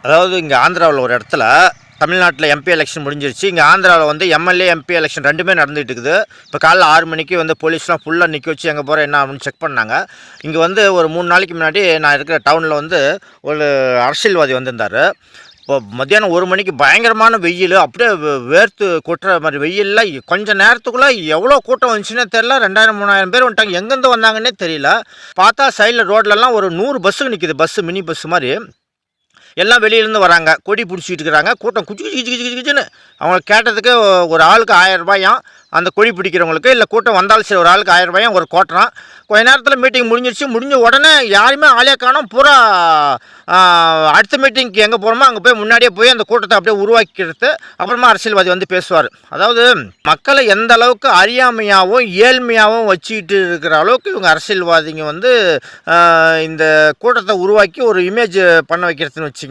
அதாவது இங்கே ஆந்திராவில் ஒரு இடத்துல தமிழ்நாட்டில் எம்பி எலெக்ஷன் முடிஞ்சிருச்சு. இங்கே ஆந்திராவில் வந்து எம்எல்ஏ எம்பி எலெக்ஷன் ரெண்டுமே நடந்துகிட்டு இருக்குது. இப்போ காலைல 6 மணிக்கு வந்து போலீஸ்லாம் ஃபுல்லாக நிற்க வச்சு எங்கே போகிற என்ன அப்படின்னு செக் பண்ணாங்க. இங்கே வந்து ஒரு 3 நாளைக்கு முன்னாடி நான் இருக்கிற டவுனில் வந்து ஒரு அரசியல்வாதி வந்திருந்தார். இப்போ மத்தியானம் 1 மணிக்கு பயங்கரமான வெயில், அப்படியே வேர்த்து கொட்டுற மாதிரி வெயிலில் கொஞ்சம் நேரத்துக்குள்ளே எவ்வளோ கூட்டம் வந்துச்சுன்னே தெரில. 2000 3000 பேர் வந்துட்டாங்க. எங்கேருந்து வந்தாங்கன்னே தெரியல. பார்த்தா சைடில் ரோட்லலாம் ஒரு 100 பஸ்ஸுக்கு நிற்கிது. பஸ்ஸு மினி பஸ்ஸு மாதிரி எல்லாம் வெளியிலேருந்து வராங்க. கொடி பிடிச்சிட்டு இருக்கிறாங்க. கூட்டம் குச்சி குச்சி குச்சி குச்சி குச்சின்னு அவங்க கேட்டதுக்கு ஒரு ஆளுக்கு 1000 ரூபாயாம் அந்த கொடி பிடிக்கிறவங்களுக்கு. இல்லை கூட்டம் வந்தாலும் சரி ஒரு ஆளுக்கு 1000 ரூபாயும் ஒரு கோட்டுறான். கொஞ்ச நேரத்தில் மீட்டிங் முடிஞ்சிருச்சு. முடிஞ்ச உடனே யாருமே ஆளே காணோம். பூரா அடுத்த மீட்டிங்க்கு எங்கே போகிறோமோ அங்கே போய் முன்னாடியே போய் அந்த கூட்டத்தை அப்படியே உருவாக்கிடுறது. அப்புறமா அரசியல்வாதி வந்து பேசுவார். அதாவது மக்களை எந்த அளவுக்கு அறியாமையாகவும் ஏழ்மையாகவும் வச்சுக்கிட்டு இருக்கிற அளவுக்கு இவங்க அரசியல்வாதிங்க வந்து இந்த கூட்டத்தை உருவாக்கி ஒரு இமேஜ் பண்ண வைக்கிறதுன்னு வச்சிங்களேன்.